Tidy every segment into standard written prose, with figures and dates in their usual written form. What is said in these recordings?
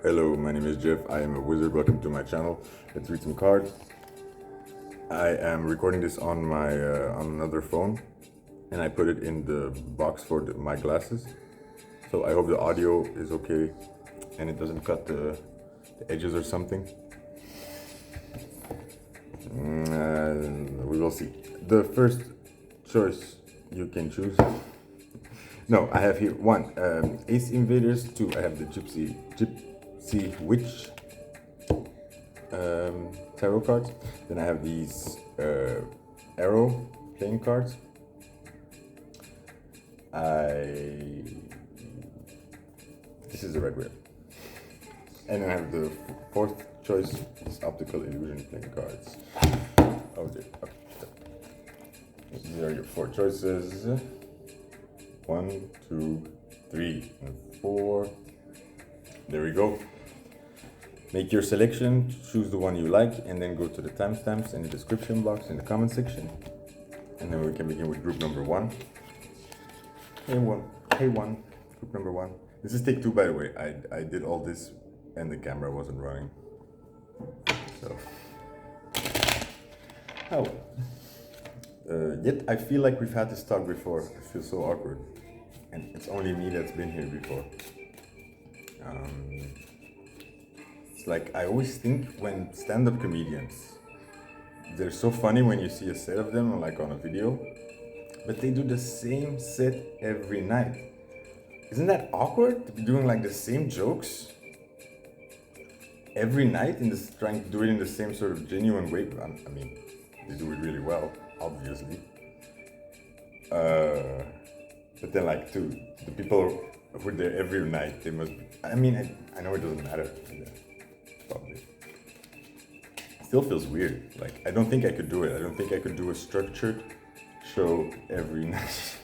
Hello, my name is Jeff. I am a wizard. Welcome to my channel. Let's read some cards. I am recording this on my on another phone, and I put it in the box for my glasses. So I hope the audio is okay, and it doesn't cut the edges or something. We will see. The first choice you can choose. No, I have here one Ace Invaders. Two, I have the Gypsy Witch tarot cards. Then I have these Arrow playing cards. This is the red wheel. And then I have the fourth choice, is Optical Illusion playing cards. Oh dear. Okay. These are your four choices. 1, 2, 3, and 4. There we go. Make your selection, choose the one you like, and then go to the timestamps in the description box in the comment section. And then we can begin with group number 1. Hey one, group number 1. This is take 2, by the way. I did all this and the camera wasn't running. So, oh well. Yet I feel like we've had this talk before. I feel so awkward. And it's only me that's been here before. It's like I always think when stand-up comedians, they're so funny when you see a set of them like on a video, but they do the same set every night. Isn't that awkward to be doing like the same jokes every night and just trying to do it in the same sort of genuine way? I mean, they do it really well, obviously. But then like to the people who are there every night, they must be, I mean, I know it doesn't matter. Probably. It still feels weird. Like, I don't think I could do it. I don't think I could do a structured show every night.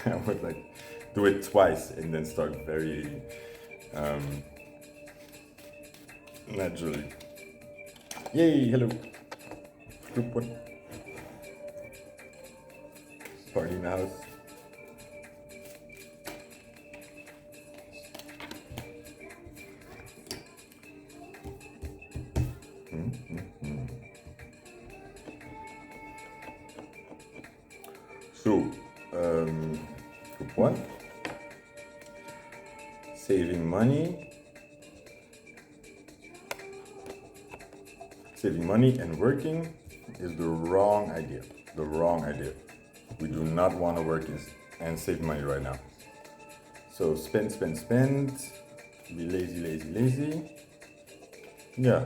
I would like do it twice and then start very naturally. Yay, hello. Group 1. Party in the house. So, group 1, saving money and working is the wrong idea. The wrong idea. We do not want to work and save money right now. So spend, be lazy. Yeah.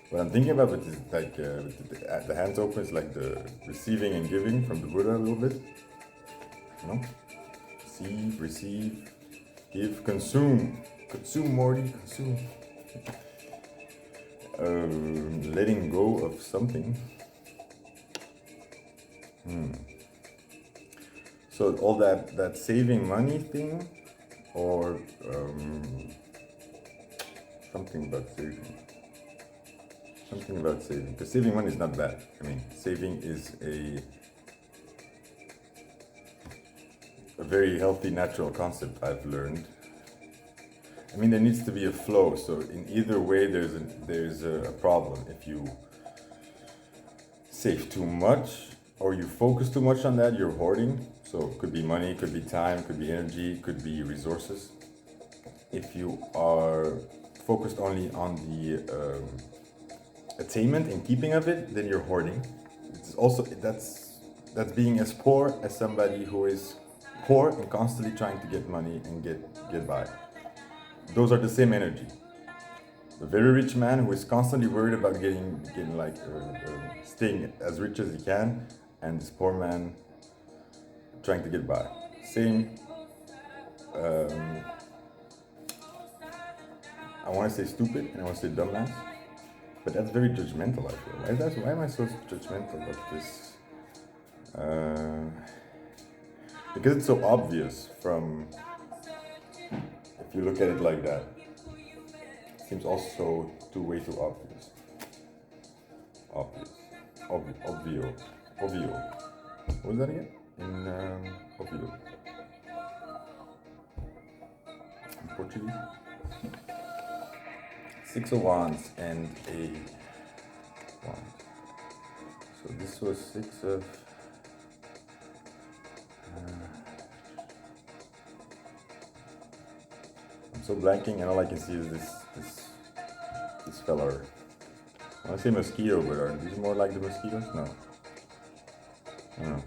What I'm thinking about is like the hands open is like the receiving and giving from the Buddha a little bit. You know? Receive, give, consume. Consume, Morty, consume. Letting go of something. So all that saving money thing, or something about saving. Something about saving, because saving money is not bad. I mean, saving is a very healthy, natural concept I've learned. I mean, there needs to be a flow. So in either way, there's a problem. If you save too much or you focus too much on that, you're hoarding. So it could be money, it could be time, it could be energy, it could be resources. If you are focused only on the attainment and keeping of it, then you're hoarding. It's also that's being as poor as somebody who is poor and constantly trying to get money and get by. Those are the same energy. The very rich man who is constantly worried about getting like staying as rich as he can, and this poor man trying to get by. Same. I want to say stupid and I want to say dumbass. But that's very judgmental, I feel. Why am I so judgmental about this? Because it's so obvious from, if you look at it like that, it seems also way too obvious. Obvio. What was that again? Obvio. In Portuguese? 6 of wands and a wand. So this was 6 of... I'm so blanking, and all I can see is this fella. I want to say mosquito, but are these more like the mosquitoes? No. I don't know.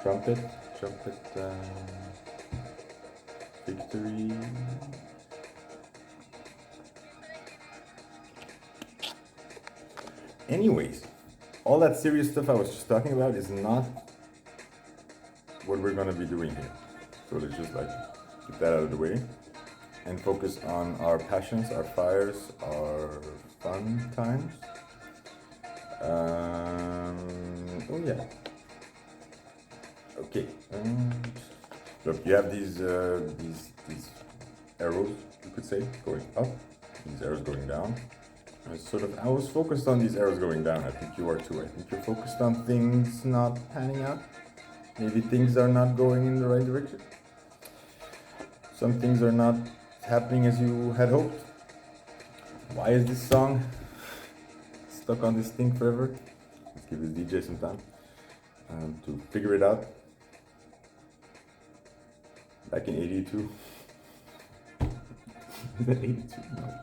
Trumpet, victory. Anyways, all that serious stuff I was just talking about is not what we're gonna be doing here. So let's just like get that out of the way and focus on our passions, our fires, our fun times. Oh yeah. Okay. Look, you have these arrows, you could say, going up. These arrows going down. I was focused on these arrows going down. I think you are too. I think you're focused on things not panning out. Maybe things are not going in the right direction. Some things are not happening as you had hoped. Why is this song stuck on this thing forever? Let's give this DJ some time to figure it out. Back in 82. Is that 82? No.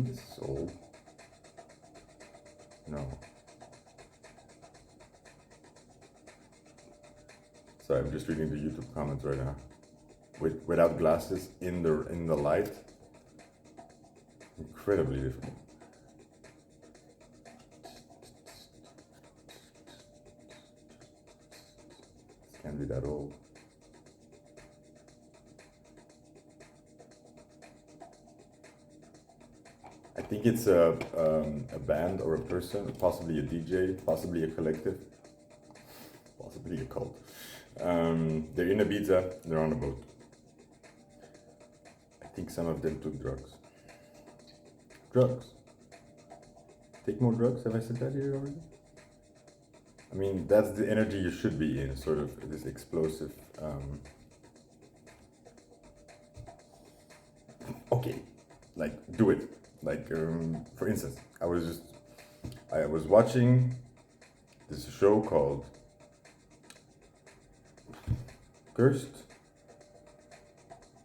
This is old. No. Sorry, I'm just reading the YouTube comments right now. Without glasses in the light, incredibly difficult. This can't be that old. I think it's a band or a person, possibly a DJ, possibly a collective, possibly a cult. They're in Ibiza, they're on a boat. I think some of them took drugs. Drugs? Take more drugs? Have I said that here already? I mean, that's the energy you should be in, sort of this explosive. Okay, like, do it. Like, for instance, I was watching this show called Cursed.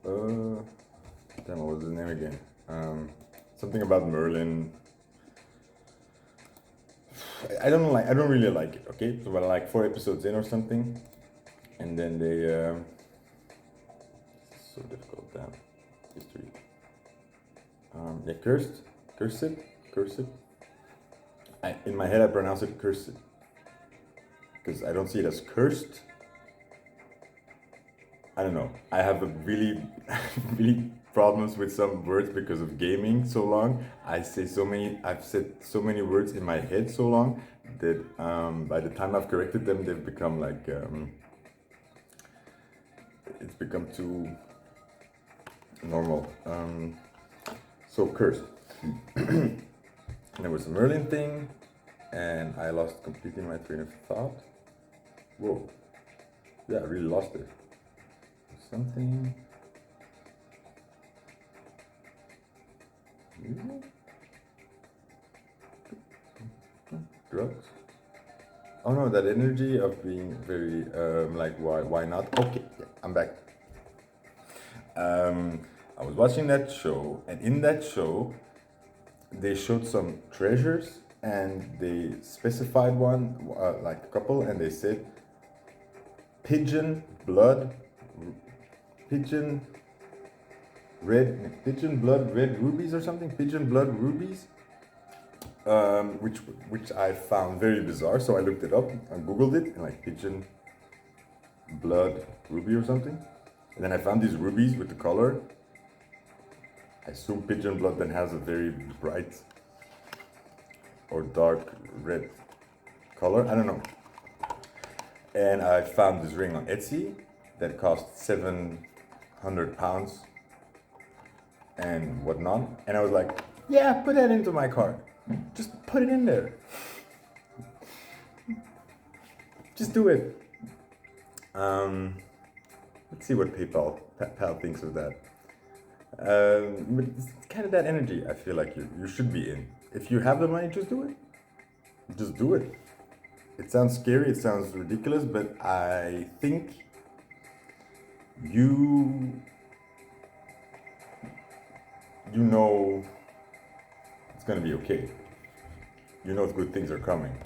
Damn, what was his name again? Something about Merlin. I don't really like it. Okay, so we're like 4 episodes in or something, and then they. It's so difficult. Damn, history. Yeah, cursed. In my head, I pronounce it cursed because I don't see it as cursed. I don't know. I have a really problems with some words because of gaming so long. I've said so many words in my head so long that by the time I've corrected them, they've become like it's become too normal. So cursed. There was a Merlin thing, and I lost completely my train of thought. Whoa. Yeah, I really lost it. Something. Drugs? Oh no, that energy of being very like why not? Okay, yeah, I'm back. I was watching that show, and in that show, they showed some treasures, and they specified one, like a couple, and they said pigeon blood red rubies or something. Pigeon blood rubies, which I found very bizarre. So I looked it up and googled it, and like pigeon blood ruby or something, and then I found these rubies with the color. I assume pigeon blood then has a very bright or dark red color. I don't know. And I found this ring on Etsy that cost $700 100 pounds and whatnot. And I was like, yeah, put that into my card. Just put it in there. Just do it. Let's see what PayPal thinks of that. But it's kind of that energy I feel like you should be in. If you have the money, just do it. Just do it. It sounds scary, it sounds ridiculous, but I think you know it's gonna be okay. You know good things are coming.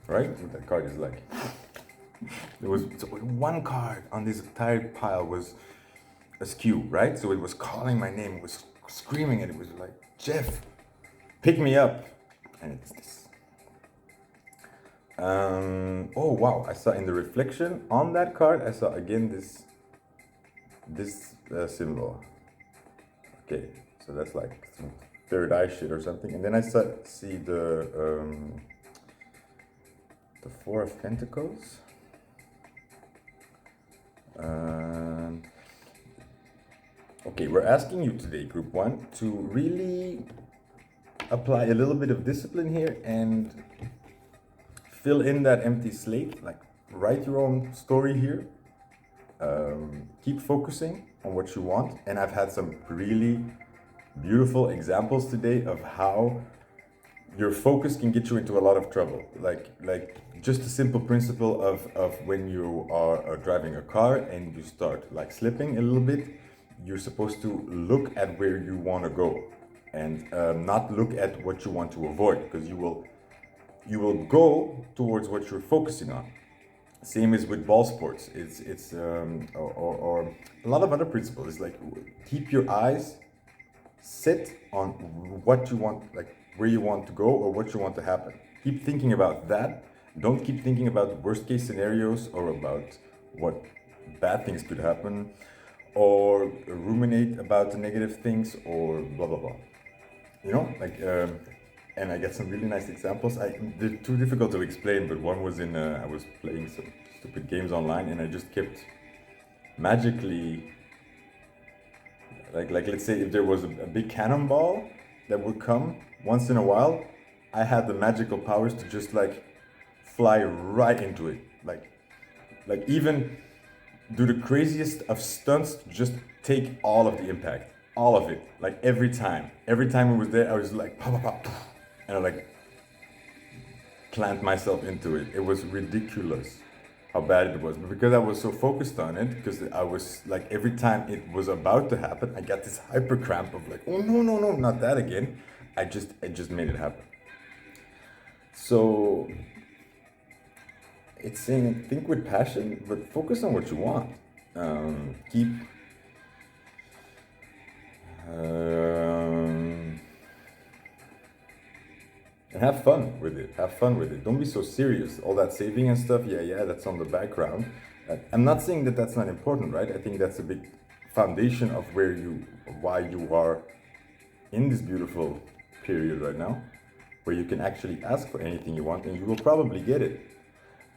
Right? What that card is like. There was one card on this entire pile was askew, right? So it was calling my name, it was screaming, and it was like, Jeff, pick me up. And it's this. Oh wow! I saw in the reflection on that card, I saw again this symbol. Okay, so that's like some third eye shit or something. And then I see the Four of Pentacles. Okay, we're asking you today, Group 1, to really apply a little bit of discipline here and fill in that empty slate. Like, write your own story here. Keep focusing on what you want. And I've had some really beautiful examples today of how your focus can get you into a lot of trouble. Like just a simple principle of when you are driving a car and you start like slipping a little bit, you're supposed to look at where you want to go and not look at what you want to avoid, because you will go towards what you're focusing on. Same as with ball sports. It's or a lot of other principles. It's like keep your eyes set on what you want, like where you want to go or what you want to happen. Keep thinking about that. Don't keep thinking about worst case scenarios or about what bad things could happen, or ruminate about the negative things or blah blah blah. You know, like and I get some really nice examples. They're too difficult to explain, but one was in I was playing some stupid games online and I just kept magically like let's say if there was a big cannonball that would come once in a while, I had the magical powers to just like fly right into it, like even do the craziest of stunts to just take all of the impact, all of it, like every time it was there I was like pop, pop, pop, and I like plant myself into it. It was ridiculous how bad it was, but because I was so focused on it, because I was like every time it was about to happen I got this hyper cramp of like, oh no, not that again. I just made it happen. So it's saying think with passion, but focus on what you want. Keep and have fun with it. Don't be so serious. All that saving and stuff, yeah, that's on the background. I'm not saying that that's not important, right? I think that's a big foundation of why you are in this beautiful period right now, where you can actually ask for anything you want and you will probably get it.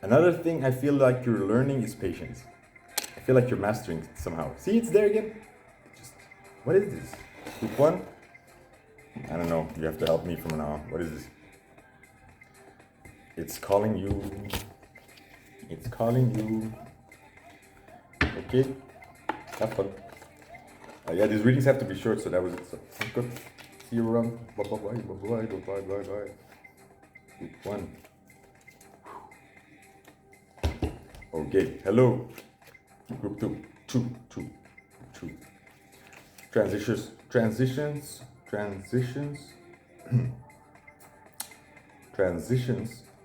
Another thing I feel like you're learning is patience. I feel like you're mastering it somehow. See, it's there again. What is this? Group 1? I don't know. You have to help me from now on. What is this? It's calling you. It's calling you. Okay. Have fun. Yeah, these readings have to be short, so that was it. So, good. See you around. Bye. Group 1. Okay. Hello. Group 2. Two. Transitions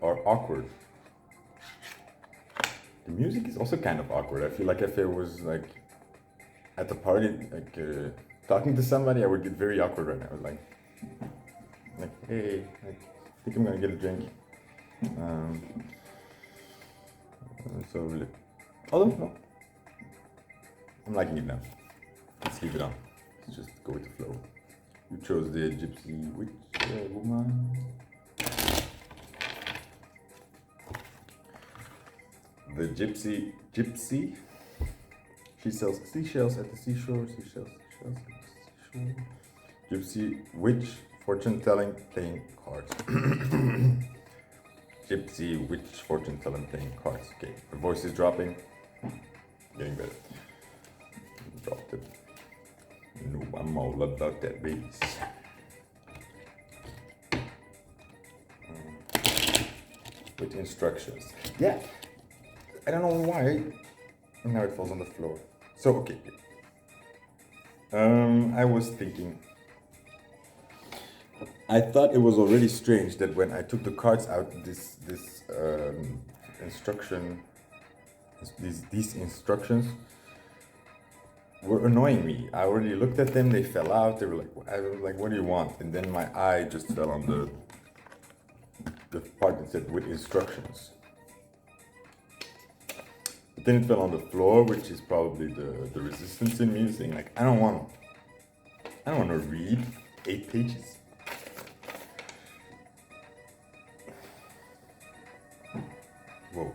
are awkward. The music is also kind of awkward. I feel like if it was like at the party, like talking to somebody, I would get very awkward right now. I was like hey, I think I'm gonna get a drink. Although no, I'm liking it now. Let's leave it on. Let's just go with the flow. You chose the gypsy witch woman. The gypsy. She sells seashells at the seashore. Seashells at the seashore. Gypsy witch fortune telling playing cards. Gypsy witch fortune telling playing cards. Okay, her voice is dropping. Getting better. Dropped it. No, I'm all about that bass. With instructions. Yeah, I don't know why. Now it falls on the floor. So okay. I was thinking. I thought it was already strange that when I took the cards out, this instruction, these instructions were annoying me. I already looked at them; they fell out. They were like, I was like, "What do you want?" And then my eye just fell on the part that said "with instructions." But then it fell on the floor, which is probably the resistance in me saying like, I don't want to read 8 pages. Whoa.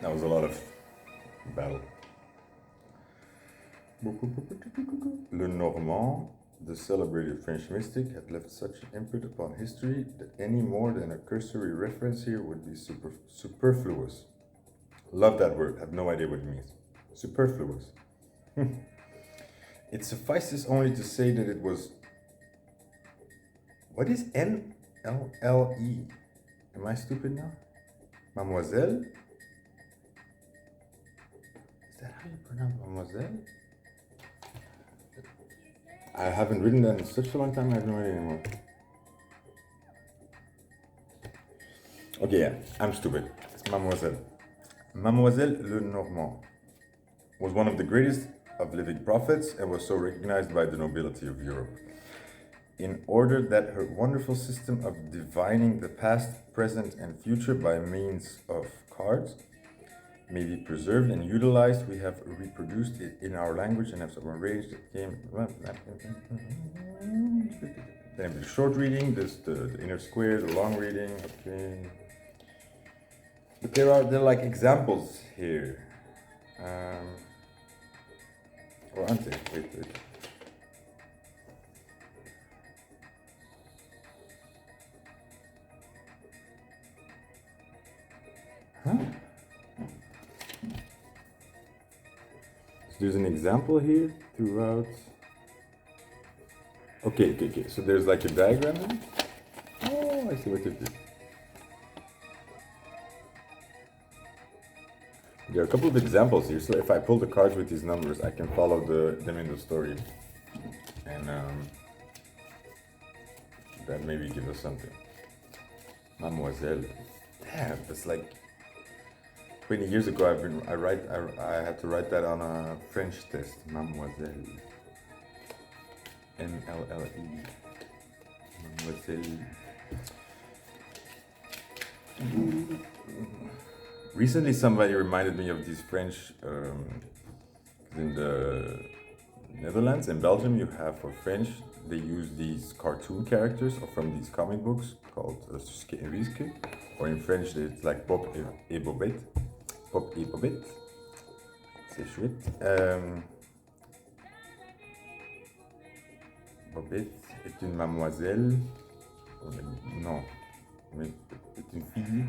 That was a lot of battle. Le Normand, the celebrated French mystic, had left such an imprint upon history that any more than a cursory reference here would be superfluous. Love that word, have no idea what it means. Superfluous. It suffices only to say that it was... What is NLLE? Am I stupid now? Mademoiselle? Is that how you pronounce mademoiselle? I haven't written that in such a long time, I have no idea anymore. Okay, yeah, I'm stupid. It's Mademoiselle. Mademoiselle Le Normand was one of the greatest of living prophets and was so recognized by the nobility of Europe. In order that her wonderful system of divining the past, present, and future by means of cards may be preserved and utilized, we have reproduced it in our language and have some arranged it came. Then the short reading, this the inner square, the long reading, okay. But there are like examples here. Or aren't they? Wait. Huh? There's an example here throughout. Okay. So there's like a diagram here. Oh, I see what it is. There are a couple of examples here. So if I pull the cards with these numbers, I can follow them in the story. And that maybe give us something. Mademoiselle. Damn, that's like 20 years ago. I had to write that on a French test. Mademoiselle. MLLE. Mademoiselle. Recently, somebody reminded me of these French. In the Netherlands and Belgium, you have for French, they use these cartoon characters from these comic books called Suske et Wiske, or in French, it's like Pop et Bobette. Pop et Bobette. C'est chouette. Bobette est une mademoiselle. Non, mais est une fille.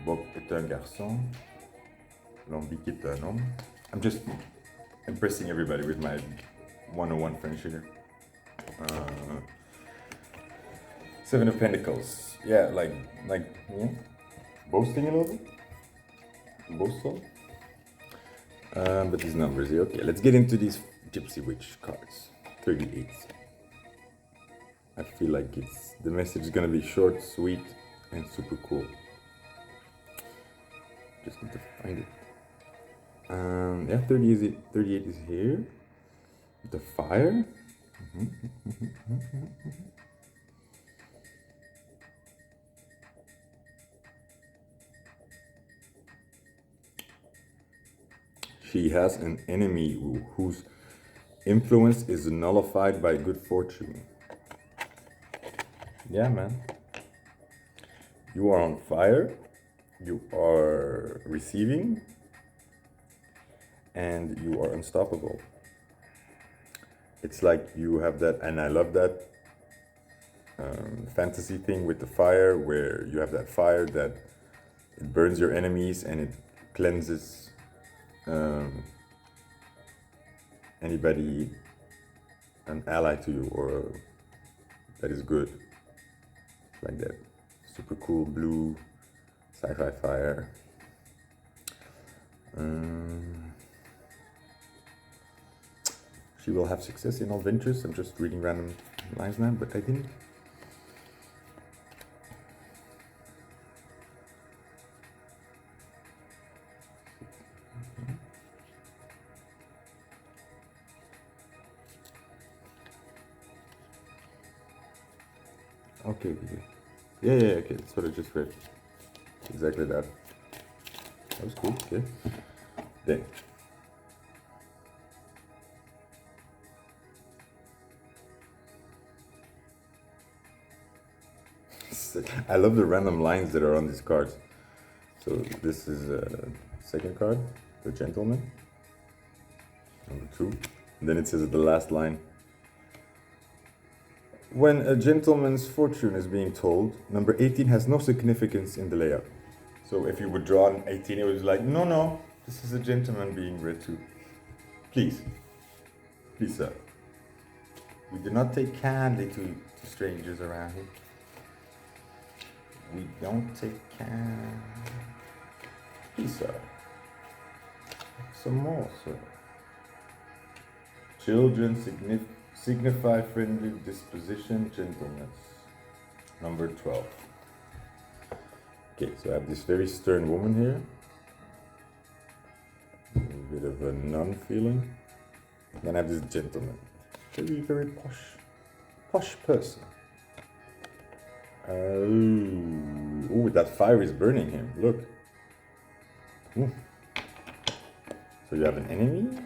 Bob est un garçon. Lambic est un homme. I'm just impressing everybody with my 101 French here. Seven of Pentacles. Yeah, like yeah. Boasting a little bit. Boastful. But these numbers here. Okay, let's get into these Gypsy Witch cards. 38. I feel like the message is gonna be short, sweet, and super cool. Just need to find it. Yeah, 38 is here. The fire. She has an enemy whose influence is nullified by good fortune. Yeah, man. You are on fire. You are receiving. and you are unstoppable. It's like you have that, and I love that fantasy thing with the fire, where you have that fire that it burns your enemies and it cleanses anybody, an ally to you, or that is good. Like that super cool blue sci-fi fire. She will have success in all ventures. I'm just reading random lines now, but I didn't. Okay. Yeah, okay, that's what I just read. Exactly that. That was cool, okay. Then. I love the random lines that are on these cards. So this is second card, the gentleman. Number 2. And then it says at the last line, when a gentleman's fortune is being told, number 18 has no significance in the layout. So if you would draw an 18, it was like, no, this is a gentleman being read to. Please, sir. We do not take kindly to strangers around here. We don't take kindly. Please, sir. Some more, sir. Children signify friendly disposition, gentleness. Number 12. Okay, so I have this very stern woman here. A bit of a nun feeling. Then I have this gentleman. Very posh person. Oh, that fire is burning him. Look. Ooh. So you have an enemy?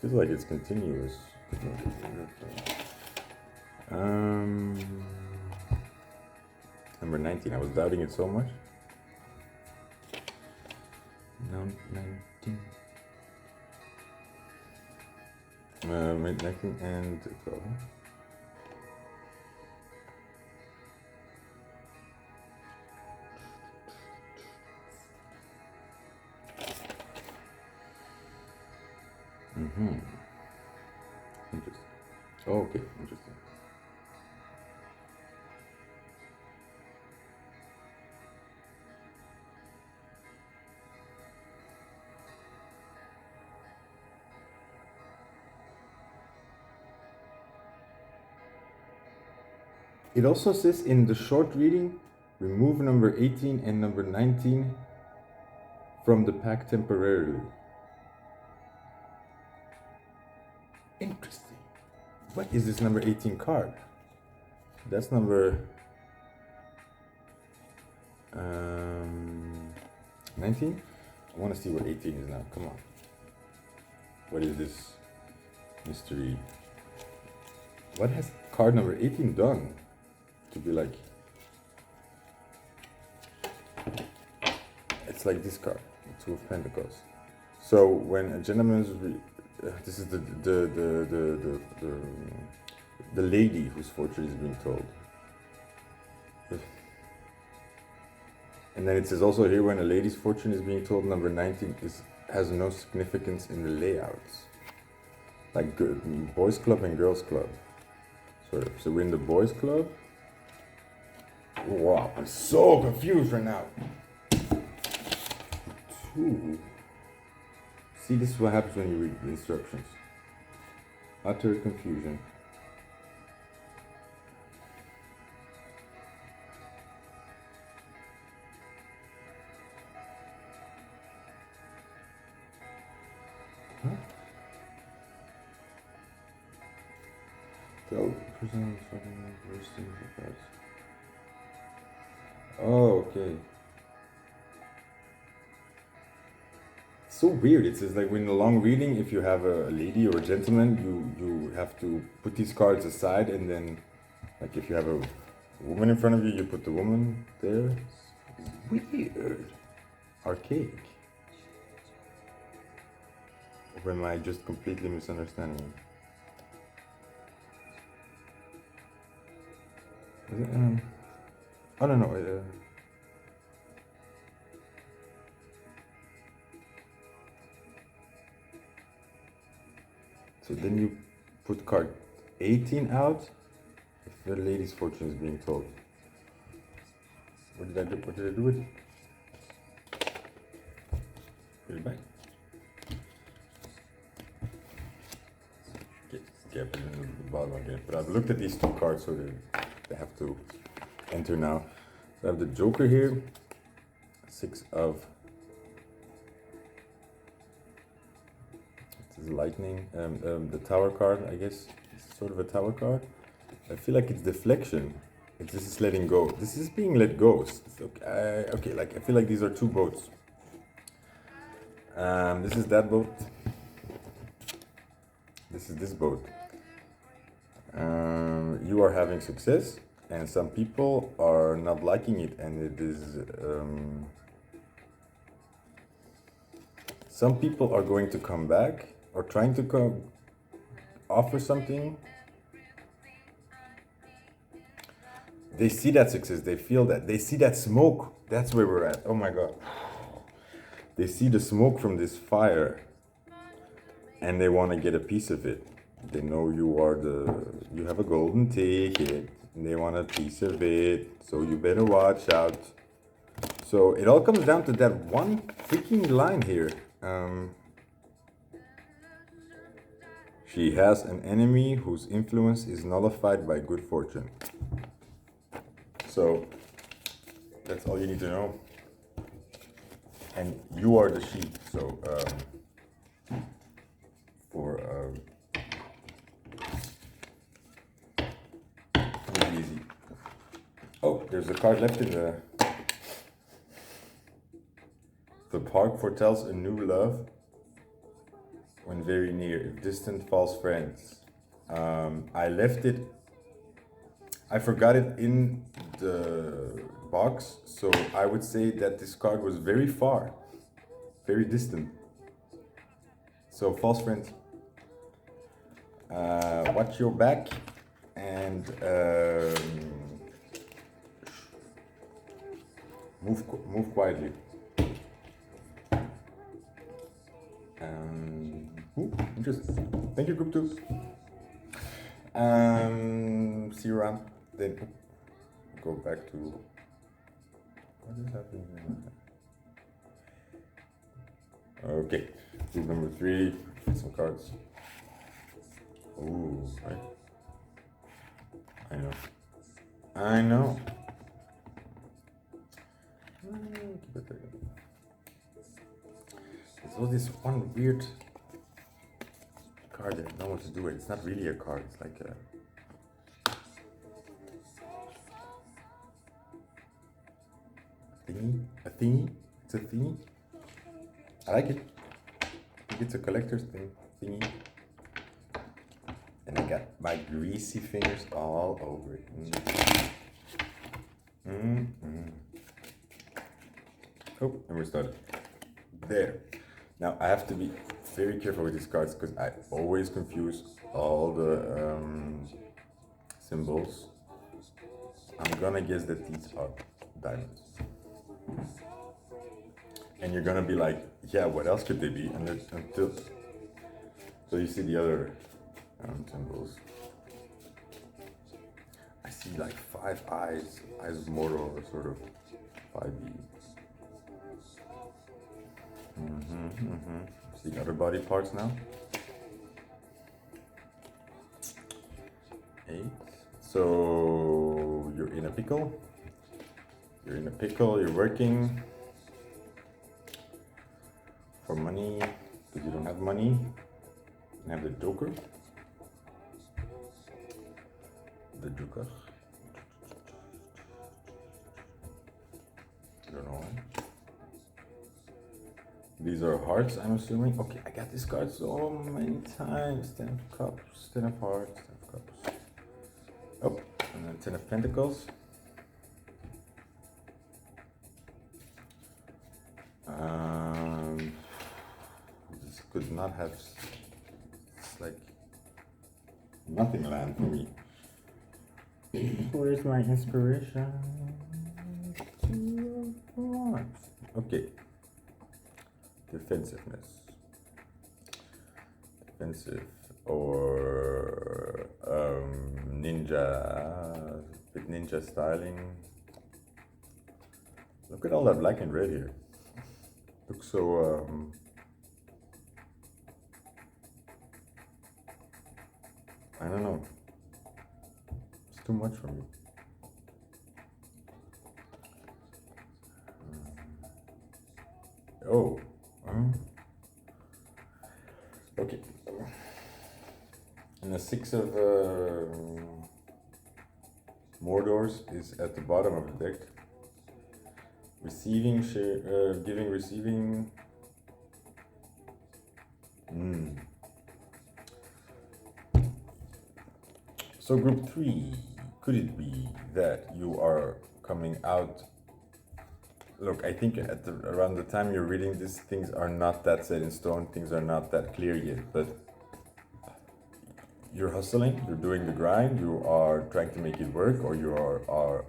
Feels like it's continuous. Number 19. I was doubting it so much. Number 19. 19 and 12. Interesting. Oh, okay, interesting. It also says in the short reading, remove number 18 and number 19 from the pack temporarily. Interesting. What is this number 18 card? That's number 19? I want to see what 18 is now. Come on. What is this mystery? What has card number 18 done to be like? It's like this card, the Two of Pentacles. So when a gentleman is this is the lady whose fortune is being told. And then it says also here, when a lady's fortune is being told, number 19 has no significance in the layouts. Like boys club and girls club. So we're in the boys club. Wow, I'm so confused right now. 2. See, this is what happens when you read the instructions. Utter confusion. Huh? Tell person roasting the cards. Oh, okay. So weird. It says like when a long reading, if you have a lady or a gentleman, you have to put these cards aside, and then like if you have a woman in front of you, you put the woman there. It's weird. archaic. Or am I just completely misunderstanding? Is it, I don't know. So then you put card 18 out if the lady's fortune is being told. What did I do? What did I do with it? Put it back. Okay, put it in the bottom again. But I've looked at these two cards, so they have to enter now. So I have the Joker here. 6 of... This is lightning. The Tower card, I guess. It's sort of a Tower card. I feel like it's deflection. This is letting go. This is being let go. Okay, like I feel like these are two boats. This is that boat. This is this boat. You are having success, and some people are not liking it, and it is. Some people are going to come back or trying to offer something. They see that success, they feel that, they see that smoke. That's where we're at. Oh my God. They see the smoke from this fire and they want to get a piece of it. They know you have a golden ticket and they want a piece of it. So you better watch out. So it all comes down to that one freaking line here. She has an enemy whose influence is nullified by good fortune. So that's all you need to know. And you are the sheep, so easy. Oh, there's a card left in the park foretells a new love when very near, if distant false friends. I left it. I forgot it in the box, so I would say that this card was very far, very distant. So false friends, watch your back and move quietly. Interesting. Thank you, group 2. See you around. Then go back to what is happening here? Okay, group number 3. Some cards. Ooh, right. I know. Keep it there. There's this one weird card that I don't know what to do with. It's not really a card. It's like a thingy. It's a thingy. I like it. I think it's a collector's thingy. And I got my greasy fingers all over it. Oh, and we're started. There. Now I have to be very careful with these cards because I always confuse all the symbols. I'm gonna guess that these are diamonds. And you're gonna be like, yeah, what else could they be? And until so you see the other symbols. I see like 5 eyes of Moro, or sort of 5B. See other body parts now. 8. So you're in a pickle. You're working for money, because you don't have money. You have the Joker. I don't know. These are hearts, I'm assuming. Okay, I got this card so many times. 10 of cups, 10 of hearts, 10 of cups. Oh, and then 10 of pentacles. This could not have. It's like nothing land for me. Where's my inspiration? Okay. Defensiveness. Defensive or ninja, bit ninja styling. Look at all that black and red here. Looks so I don't know. It's too much for me. Oh. Okay. And the 6 of Mordors is at the bottom of the deck. Receiving, giving, receiving. So group 3, could it be that you are coming out? Look, I think around the time you're reading this, things are not that set in stone, things are not that clear yet, but you're hustling, you're doing the grind, you are trying to make it work, or you are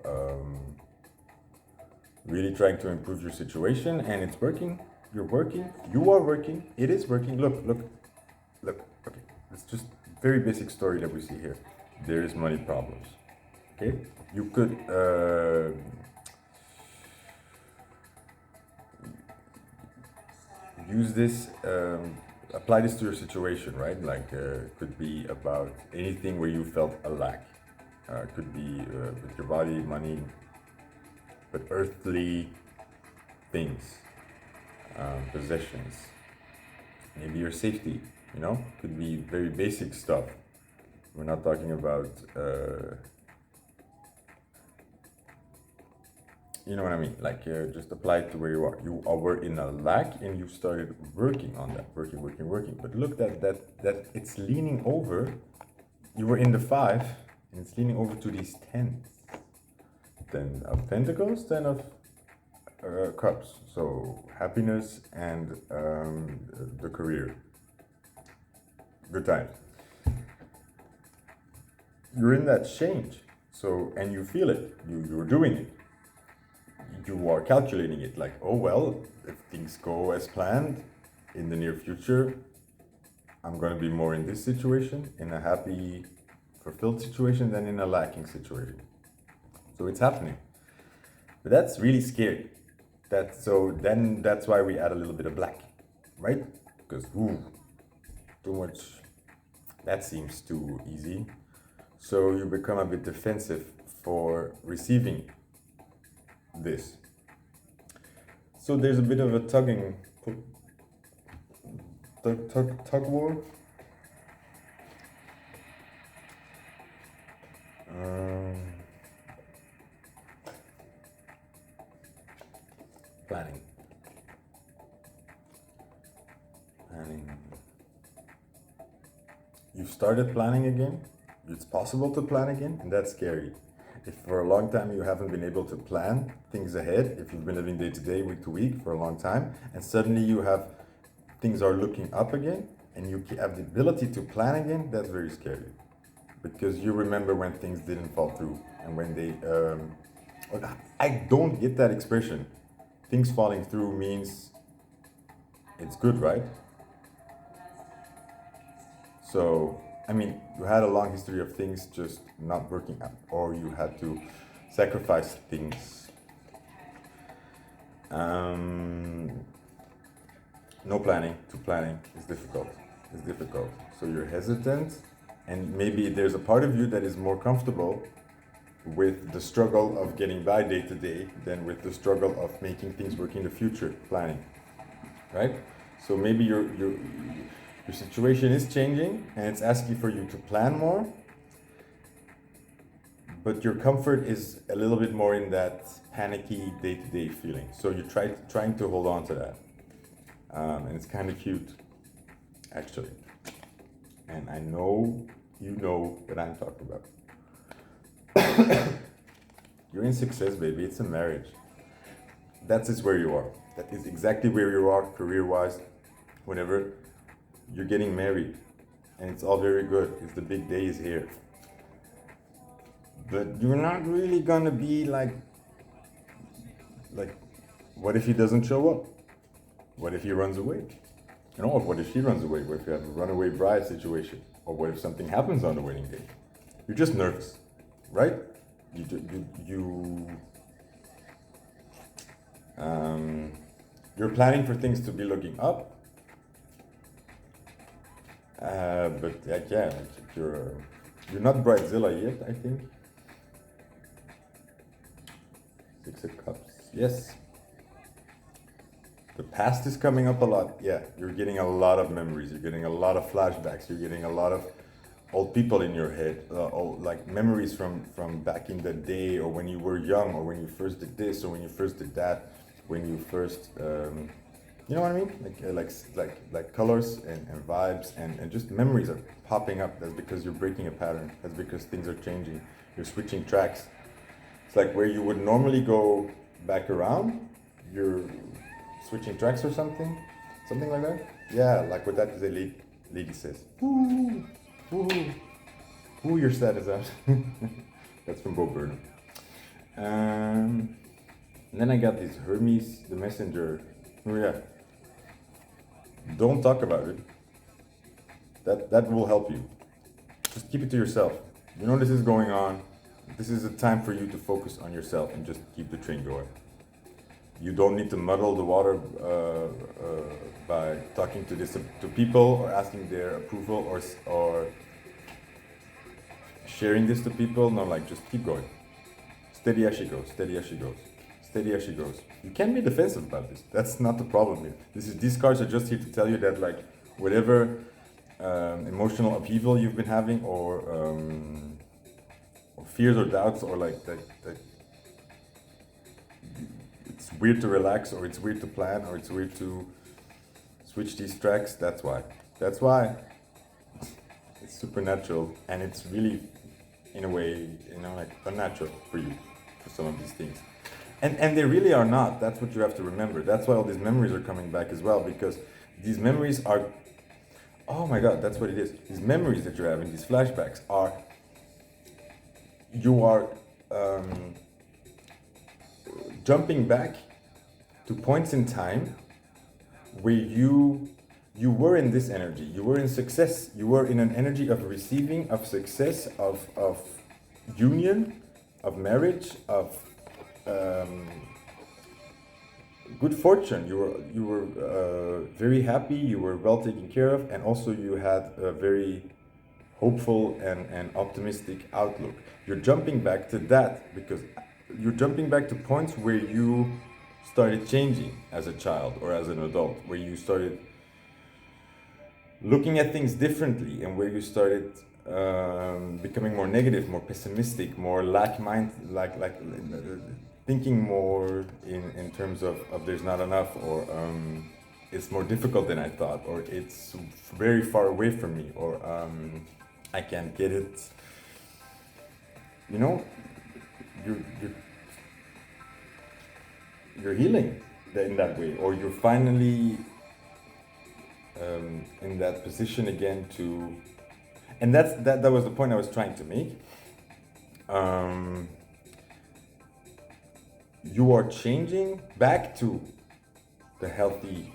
really trying to improve your situation, and it's working, you're working, you are working, it is working. Look, okay, it's just very basic story that we see here. There is money problems, okay? You could use this, apply this to your situation, right? Like, could be about anything where you felt a lack. Could be with your body, money, but earthly things, possessions, maybe your safety, you know? Could be very basic stuff. We're not talking about, you know what I mean? Like, just apply it to where you are. You were in a lack and you started working on that, working. But look, that it's leaning over. You were in the 5 and it's leaning over to these 10s. 10 of Pentacles, 10 of Cups. So happiness and the career. Good times. You're in that change, so, and you feel it, you're doing it, you are calculating it, like, oh well, if things go as planned in the near future, I'm going to be more in this situation, in a happy, fulfilled situation, than in a lacking situation. So it's happening, but that's really scary. That's why we add a little bit of black, right? Because too much, that seems too easy. So you become a bit defensive for receiving this. So there's a bit of a tug war. Planning. You've started planning again. It's possible to plan again, and that's scary. If for a long time you haven't been able to plan things ahead, if you've been living day to day, week to week for a long time, and suddenly things are looking up again, and you have the ability to plan again, that's very scary. Because you remember when things didn't fall through, and when they, I don't get that expression. Things falling through means it's good, right? So, I mean, you had a long history of things just not working out, or you had to sacrifice things. No planning to planning is difficult. It's difficult. So you're hesitant, and maybe there's a part of you that is more comfortable with the struggle of getting by day to day than with the struggle of making things work in the future, planning, right? So maybe your situation is changing and it's asking for you to plan more, but your comfort is a little bit more in that panicky day-to-day feeling. So you're trying to hold on to that. And it's kind of cute, actually. And I know you know what I'm talking about. You're in success, baby. It's a marriage. That is where you are. That is exactly where you are career-wise. Whenever you're getting married, and it's all very good. It's the big day is here. But you're not really gonna be like, what if he doesn't show up? What if he runs away? You know, or what if she runs away? What if you have a runaway bride situation? Or what if something happens on the wedding day? You're just nervous, right? You're planning for things to be looking up, but yeah, you're not bridezilla yet, I think. Six of Cups, yes. The past is coming up a lot. Yeah, you're getting a lot of memories. You're getting a lot of flashbacks. You're getting a lot of old people in your head, like memories from back in the day, or when you were young, or when you first did this, or when you first did that, when you first, you know what I mean? Like colors and vibes and just memories are popping up. That's because you're breaking a pattern. That's because things are changing. You're switching tracks. It's like where you would normally go back around, you're switching tracks or something like that. Yeah, like what that lady says. Ooh, ooh, ooh, you're sad as that. That's from Bo Burnham. And then I got this Hermes the Messenger. Oh yeah. Don't talk about it. That will help you. Just keep it to yourself. You know this is going on. This is a time for you to focus on yourself and just keep the train going. You don't need to muddle the water by talking to people or asking their approval or sharing this to people. No, like just keep going. Steady as she goes. Steady as she goes. Steady as she goes. You can't be defensive about this. That's not the problem here. These cards are just here to tell you that like whatever emotional upheaval you've been having or fears or doubts or like that it's weird to relax or it's weird to plan or it's weird to switch these tracks. That's why it's supernatural and it's really in a way, you know, like unnatural for you for some of these things. And they really are not. That's what you have to remember. That's why all these memories are coming back as well, because these memories are, oh my God, that's what it is. These memories that you're having, these flashbacks are, you are jumping back to points in time where you were in this energy, you were in success, you were in an energy of receiving, of success, of union, of marriage, of good fortune. You were very happy, you were well taken care of, and also you had a very hopeful and optimistic outlook. You're jumping back to that because you're jumping back to points where you started changing as a child or as an adult, where you started looking at things differently and where you started becoming more negative, more pessimistic, more thinking more in terms of there's not enough, or it's more difficult than I thought, or it's very far away from me, or I can't get it. You know, you're healing in that way, or you're finally in that position again to, and that was the point I was trying to make. You are changing back to the healthy,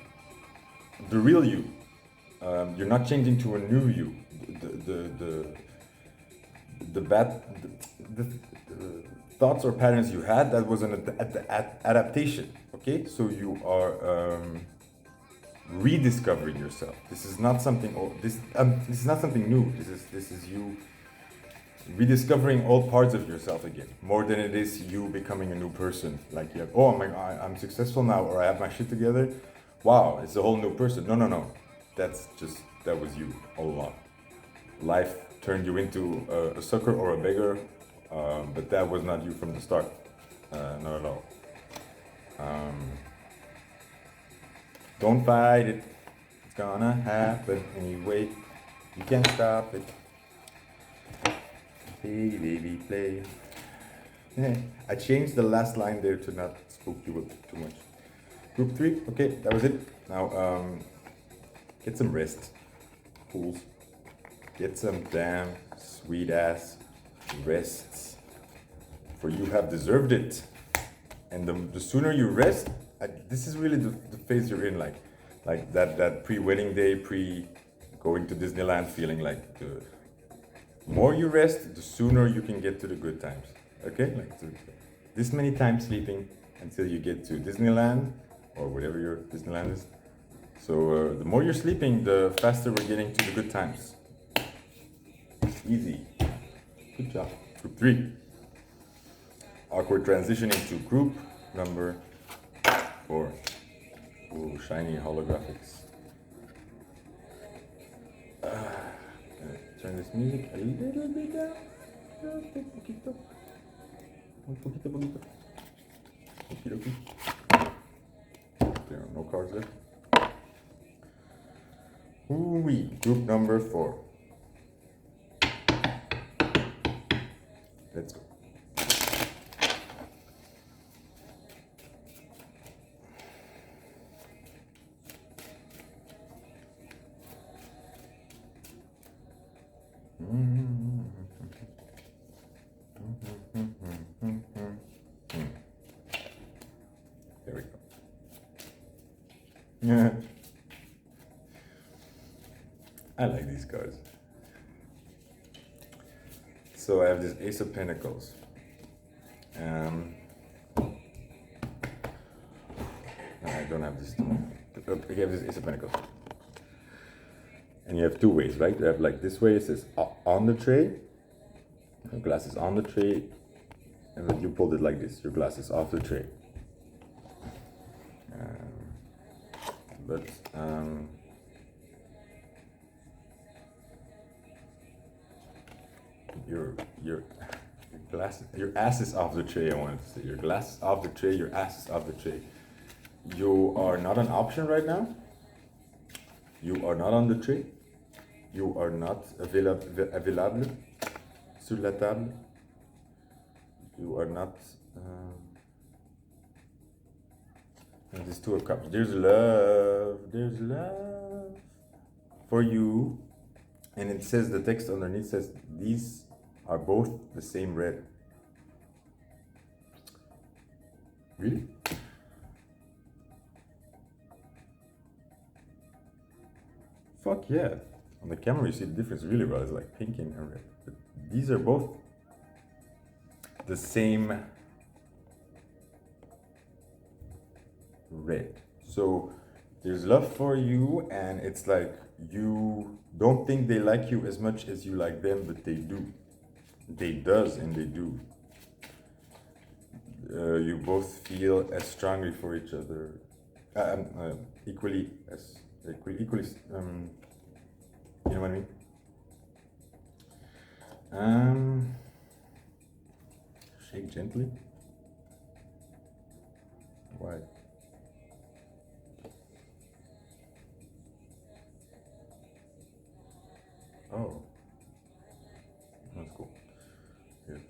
the real you. You're not changing to a new you. The thoughts or patterns you had, that was an adaptation. Okay, so you are rediscovering yourself. This is not something old. This is not something new. This is you rediscovering old parts of yourself again, more than it is you becoming a new person. Like you have, oh my God, I'm successful now, or I have my shit together. Wow, it's a whole new person. No. That was you all along. Life turned you into a sucker or a beggar, but that was not you from the start. Not at all. Don't fight it. It's gonna happen anyway. You can't stop it. Play, baby, play. I changed the last line there to not spooked you with too much. Group 3, okay, that was it. Now, get some rest, fools. Get some damn sweet ass rests, for you have deserved it. And the sooner you rest, this is really the phase you're in, like that pre-wedding day, going to Disneyland feeling. Like the more you rest, the sooner you can get to the good times. Okay, like this many times sleeping until you get to Disneyland or whatever your Disneyland is. So the more you're sleeping, the faster we're getting to the good times. Easy. Good job. Group 3. Awkward transition into group number 4. Ooh, shiny holographics. Turn this music a little bit down. Just a poquito. Un poquito, poquito. Okie dokie. There are no cards there. Ooh-wee. Group number 4. Let's go. There we go. Yeah. I like these cards. So I have this Ace of Pentacles. I don't have this. I have this Ace of Pentacles. And you have two ways, right? You have like this way, it says on the tray. Your glass is on the tray. And then you pulled it like this. Your glass is off the tray. Your glass, your ass is off the tray. I wanted to say your glass is off the tray. Your ass is off the tray. You are not an option right now. You are not on the tray. You are not available sur la table. You are not. And this Two of Cups. There's love. There's love for you. And it says, the text underneath says, these are both the same red. Really? Fuck yeah. On the camera you see the difference really well. It's like pink and red. But these are both the same red. So there's love for you, and it's like you don't think they like you as much as you like them, but they do. They does and they do. You both feel as strongly for each other, equally as equally. You know what I mean? Shake gently. Why? Oh, that's cool. Here. I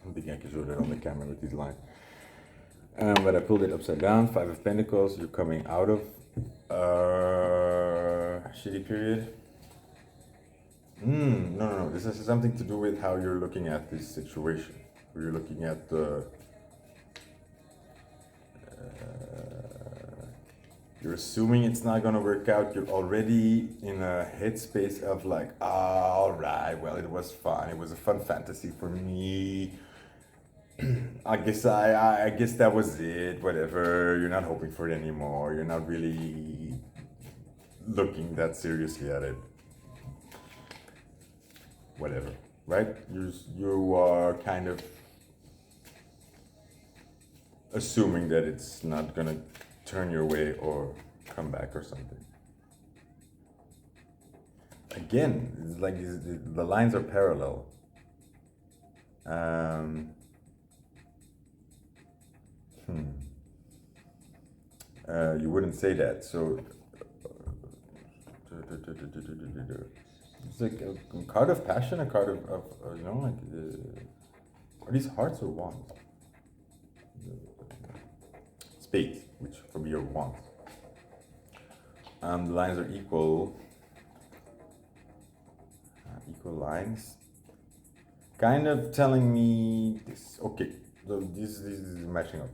don't think I can show that on the camera with these lines. But I pulled it upside down. 5 of Pentacles. You're coming out of shitty period. No. This has something to do with how you're looking at this situation. How you're looking at the. You're assuming it's not gonna work out. You're already in a headspace of like, all right, well, it was fun. It was a fun fantasy for me. I guess that was it. Whatever. You're not hoping for it anymore. You're not really looking that seriously at it. Whatever, right? You are kind of assuming that it's not gonna turn your way or come back or something. Again, it's like the lines are parallel. You wouldn't say that. So it's like a card of passion, a card of are these hearts or wands? fate, which for me are wands. The lines are equal. Equal lines. Kind of telling me this. Okay, so this is matching up.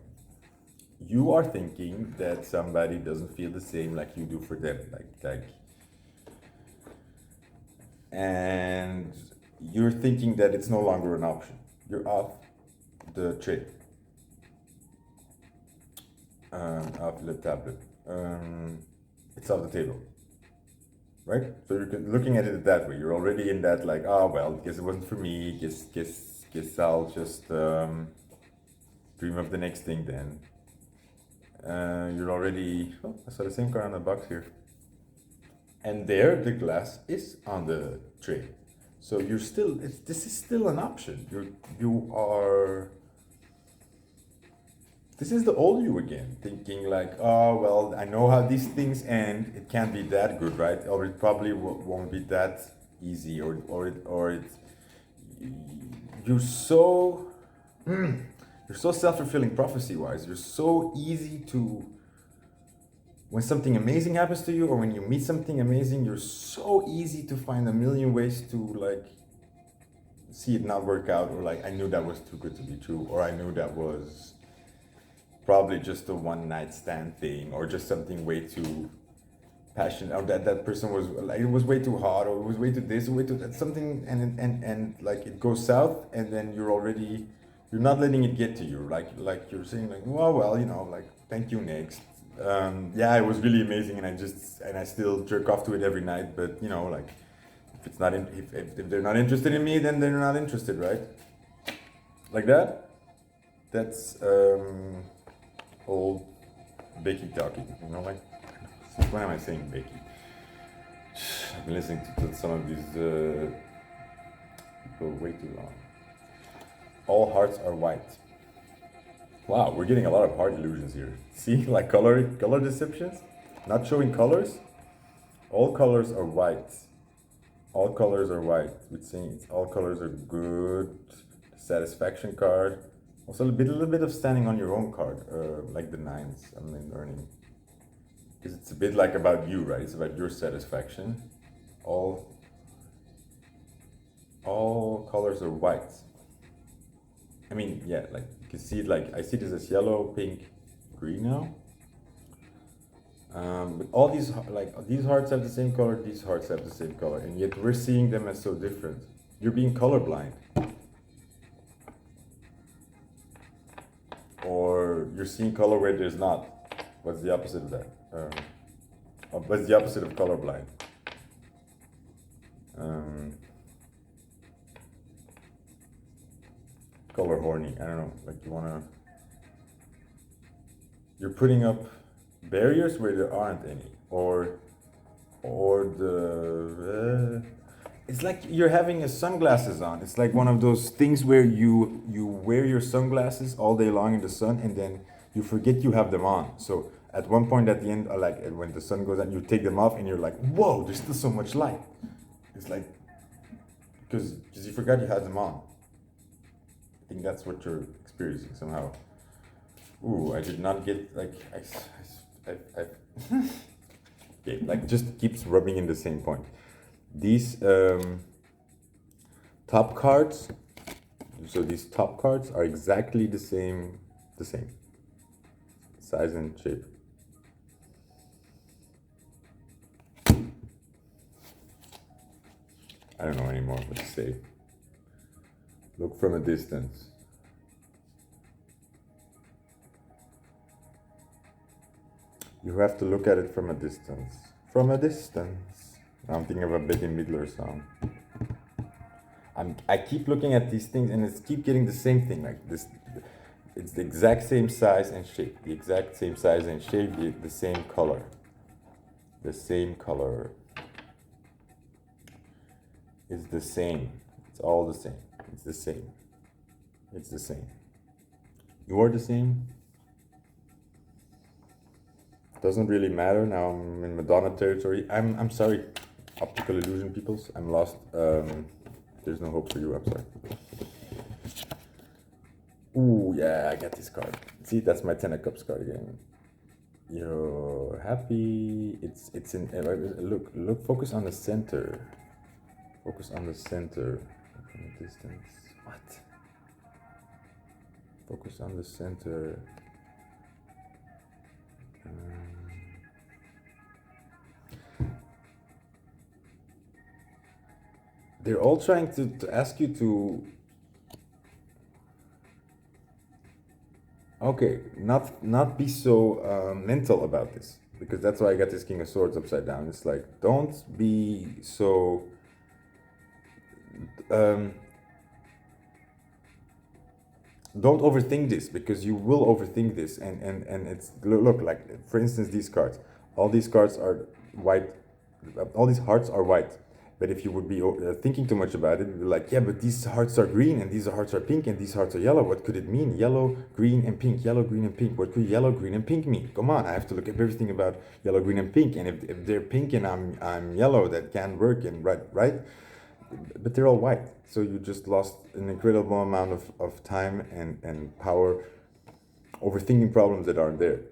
You are thinking that somebody doesn't feel the same like you do for them, and you're thinking that it's no longer an option. You're off the trade, off the tablet. It's off the table, right? So you're looking at it that way. You're already in that like, oh well, guess it wasn't for me. Guess I'll just dream of the next thing then. You're already, oh, I saw the same card on the box here. And there, the glass is on the tray. So you're still, this is still an option. This is the old you again, thinking like, oh, well, I know how these things end. It can't be that good, right? Or it probably won't be that easy, you're so, you're so self-fulfilling prophecy-wise. You're so easy to, when something amazing happens to you, or when you meet something amazing, you're so easy to find a million ways to like see it not work out, or like I knew that was too good to be true, or I knew that was probably just a one night stand thing, or just something way too passionate, or that person was like, it was way too hot, or it was way too this, or way too that, something, and like it goes south, and then you're not letting it get to you, like you're saying like, well, you know, like thank you, next. Yeah, it was really amazing, and I still jerk off to it every night, but you know, like if it's not if they're not interested in me, then they're not interested, right? Like that. That's old Becky talking, you know, like, when am I saying Becky? I've been listening to some of these people way too long. All hearts are white. Wow, we're getting a lot of heart illusions here. See, like color deceptions, not showing colors. All colors are white. All colors are white. Which means all colors are good. Satisfaction card. Also a little bit of standing on your own card, like the nines. I'm learning, because it's a bit like about you, right? It's about your satisfaction. All colors are white. I mean, yeah, like you can see it, like I see this as yellow, pink, green now. But all these, like these hearts have the same color, these hearts have the same color, and yet we're seeing them as so different. You're being colorblind. Or you're seeing color where there's not. What's the opposite of that? What's the opposite of colorblind? Color horny. I don't know. Like you're putting up barriers where there aren't any, or it's like you're having sunglasses on. It's like one of those things where you wear your sunglasses all day long in the sun, and then you forget you have them on. So at one point at the end, like when the sun goes out, you take them off, and you're like, whoa, there's still so much light. It's like because you forgot you had them on. I think that's what you're experiencing somehow. Ooh, I did not get like I okay, like just keeps rubbing in the same point. These top cards, so these top cards are exactly the same size and shape. I don't know anymore what to say. Look from a distance. You have to look at it from a distance. From a distance. I'm thinking of a Bette Midler song. I keep looking at these things, and it's keep getting the same thing, like this. It's the exact same size and shape. The exact same size and shape. The same color. The same color. It's the same. It's all the same. It's the same. It's the same. You are the same. Doesn't really matter. Now I'm in Madonna territory. I'm sorry, optical illusion peoples. I'm lost. There's no hope for you. I'm sorry. Ooh, yeah, I got this card. See, that's my Ten of Cups card again. You're happy. It's in look. Focus on the center. Focus on the center. From a distance. What? Focus on the center. They're all trying to ask you to. Okay, not be so mental about this, because that's why I got this King of Swords upside down. It's like, don't be so. Don't overthink this, because you will overthink this, and it's look like, for instance, these cards. All these cards are white. All these hearts are white. But if you would be thinking too much about it, you'd be like, yeah, but these hearts are green, and these hearts are pink, and these hearts are yellow. What could it mean? Yellow, green, and pink. Yellow, green, and pink. What could yellow, green, and pink mean? Come on, I have to look at everything about yellow, green, and pink. And if they're pink and I'm yellow, that can't work. And right? But they're all white. So you just lost an incredible amount of time and power overthinking problems that aren't there.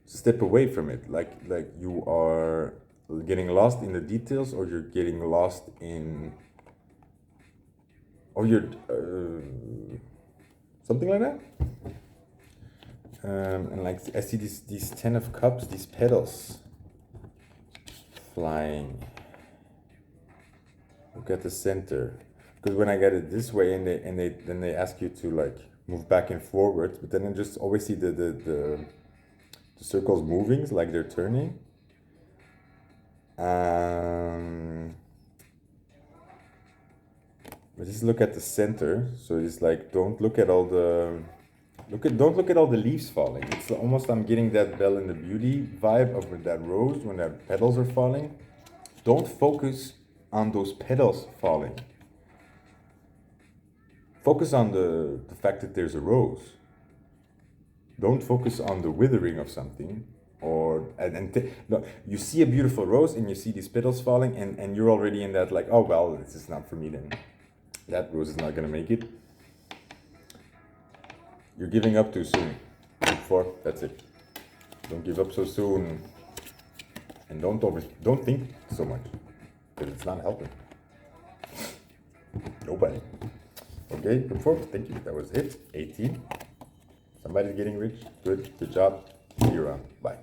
Step away from it. Like you are getting lost in the details, or you're getting lost in, or you're something like that. And like I see these 10 of Cups, these petals flying. Look at the center, because when I get it this way, and then they ask you to like move back and forward, but then I just always see the circles moving, like they're turning. But just look at the center. So it's like, don't look at all the leaves falling. It's almost, I'm getting that Belle and the Beauty vibe of that rose when that petals are falling. Don't focus on those petals falling. Focus on the fact that there's a rose. Don't focus on the withering of something. No, you see a beautiful rose and you see these petals falling, and you're already in that like, oh well, this is not for me then. That rose is not gonna make it. You're giving up too soon. That's it. Don't give up so soon, and don't think so much, because it's not helping nobody. Okay, good for. Thank you. That was it. 18. Somebody's getting rich. Good job. See you around. Bye.